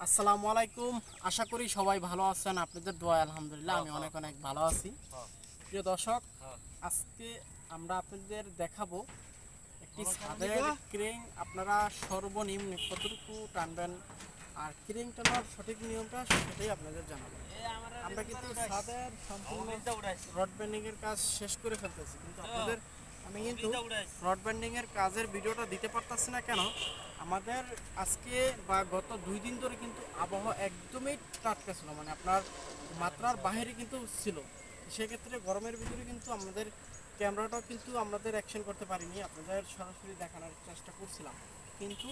আসসালামু আলাইকুম। আশা করি সবাই ভালো আছেন। আপনাদের দোয়া আলহামদুলিল্লাহ আমি অনেক অনেক ভালো আছি। প্রিয় দর্শক, আজকে আমরা আপনাদের দেখাবো একটি ছাদের ক্রেন আপনারা সর্বনিম্ন কতটুকু টানবেন আর ক্রেন টানার সঠিক নিয়মটা সেটাই আপনাদের জানাবো। আমরা কিন্তু ছাদের সম্পূর্ণ রড ব্যান্ডিংয়ের কাজ শেষ করে ফেলতেছি, কিন্তু আমি কিন্তু রড ব্যান্ডিংয়ের কাজের ভিডিওটা দিতে পারতাছি না। কেন? আমাদের আজকে বা গত 2 দিন ধরে কিন্তু আবহাওয়া একদমই টাটকা ছিল, মানে আপনার মাত্রার বাইরে কিন্তু ছিল। সেক্ষেত্রে গরমের ভিতরে কিন্তু আমাদের ক্যামেরাটাও কিন্তু আমাদের অ্যাকশন করতে পারিনি, আপনাদের সরাসরি দেখানোর চেষ্টা করছিলাম, কিন্তু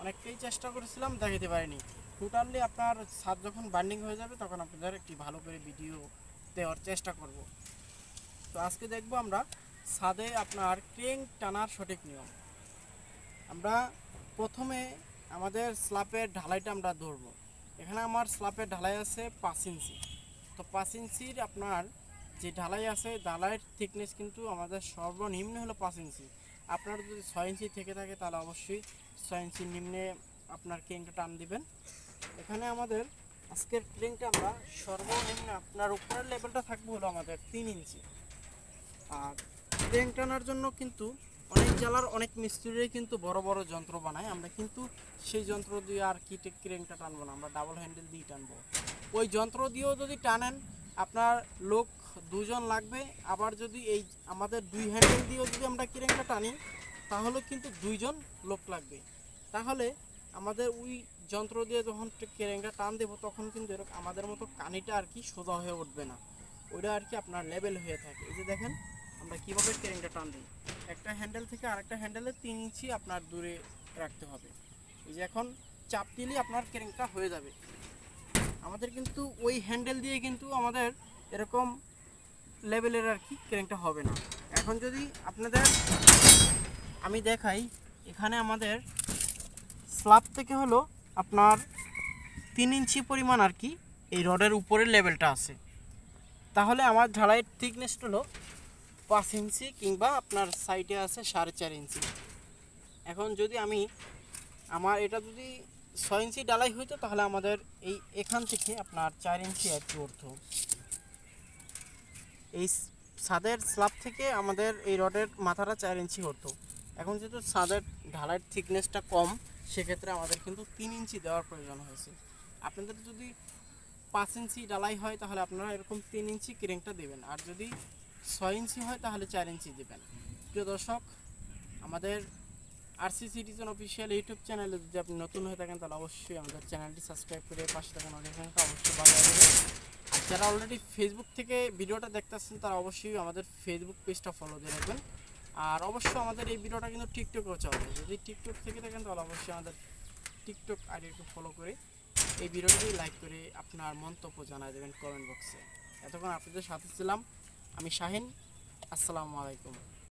অনেকটাই চেষ্টা করেছিলাম, দেখাতে পারিনি। টোটালি আপনার ছাদ যখন বান্ডিং হয়ে যাবে তখন আপনাদের একটি ভালো করে ভিডিও দেওয়ার চেষ্টা করব। তো আজকে দেখবো আমরা ছাদে আপনার ক্রেন টানার সঠিক নিয়ম। আমরা প্রথমে আমাদের স্ল্যাপের ঢালাইটা আমরা ধরবো। এখানে আমার স্ল্যাপের ঢালাই আছে 5 ইঞ্চি। তো 5 ইঞ্চির আপনার যে ঢালাই আছে, ঢালাইয়ের থিকনেস কিন্তু আমাদের সর্বনিম্ন হলো 5 ইঞ্চি। আপনার যদি 6 ইঞ্চি থেকে থাকে তাহলে অবশ্যই 6 ইঞ্চির নিম্নে আপনার ক্রেনটা টান দিবেন। এখানে আমাদের আজকের ক্রেনটা আমরা সর্বনিম্ন আপনার উপরের লেভেলটা থাকবে হলো আমাদের 3 ইঞ্চি। আর ক্রেন টানার জন্য কিন্তু অনেক জেলার অনেক মিস্ত্রিরাই কিন্তু বড় বড় যন্ত্র বানায়, আমরা কিন্তু সেই যন্ত্র দিয়ে আর কি ক্রেনটা টানবো না, আমরা ডাবল হ্যান্ডেল দিয়ে টানবো। ওই যন্ত্র দিয়েও যদি টানেন আপনার লোক 2জন লাগবে, আবার যদি এই আমাদের 2 হ্যান্ডেল দিয়েও যদি আমরা ক্রেনটা টানি তাহলে কিন্তু 2জন লোক লাগবে। তাহলে আমাদের ওই যন্ত্র দিয়ে যখন ক্রেনটা টান দেবো তখন কিন্তু এরকম আমাদের মতো কানিটা আর কি সোজা হয়ে উঠবে না, ওইটা আর কি আপনার লেভেল হয়ে থাকে। এই যে দেখেন আমরা কীভাবে ক্রেনটা টান দিই, একটা হ্যান্ডেল থেকে আরেকটা হ্যান্ডেলে 3 ইঞ্চি আপনার দূরে রাখতে হবে। এই যে এখন চাপ দিলেই আপনার ক্রেনটা হয়ে যাবে। আমাদের কিন্তু ওই হ্যান্ডেল দিয়ে কিন্তু আমাদের এরকম লেভেলের আর কি ক্রেনটা হবে না। এখন যদি আপনাদের আমি দেখাই, এখানে আমাদের স্ল্যাব থেকে হলো আপনার 3 ইঞ্চি পরিমাণ আর কি এই রডের উপরের লেভেলটা আছে, তাহলে আমার ঢালাইয়ের থিকনেস হলো 5 ইঞ্চি কিংবা আপনার সাইডে আছে 4.5 ইঞ্চি। এখন যদি আমার এটা যদি 6 ইঞ্চি ডালাই হইতো তাহলে আমাদের এখান থেকে আপনার 4 ইঞ্চি আর কি উঠতো। এই ছাদের স্ল্যাব থেকে আমাদের এই রডের মাথাটা 4 ইঞ্চি হতো। এখন যেহেতু ছাদের ঢালাইয়ের থিকনেসটা কম, সেক্ষেত্রে আমাদের কিন্তু 3 ইঞ্চি দেওয়ার প্রয়োজন হয়েছে। আপনাদের যদি 5 ইঞ্চি ডালাই হয় তাহলে আপনারা এরকম 3 ইঞ্চি ক্রেনটা দেবেন, আর যদি 6 ইঞ্চি হয় তাহলে 4 ইঞ্চি দেবেন। প্রিয় দর্শক, আমাদের আরসি সিটিজেন অফিসিয়াল ইউটিউব চ্যানেলে যদি আপনি নতুন হয়ে থাকেন তাহলে অবশ্যই আমাদের চ্যানেলটি সাবস্ক্রাইব করে পাশে থাকা নোটিফিকেশনটা অবশ্যই বাজিয়ে দেবেন। আর যারা অলরেডি ফেসবুক থেকে ভিডিওটা দেখতেছেন তারা অবশ্যই আমাদের ফেসবুক পেজটা ফলো দিয়ে রাখবেন। আর অবশ্যই আমাদের এই ভিডিওটা কিন্তু টিকটকেও চলবে, যদি টিকটক থেকে থাকেন তাহলে অবশ্যই আমাদের টিকটক আইডিকে ফলো করে এই ভিডিওটি লাইক করে আপনার মন্তব্য জানাই দেবেন কমেন্ট বক্সে। এতক্ষণ আপনাদের সাথে ছিলাম আমি শাহিন। আসসালামু আলাইকুম।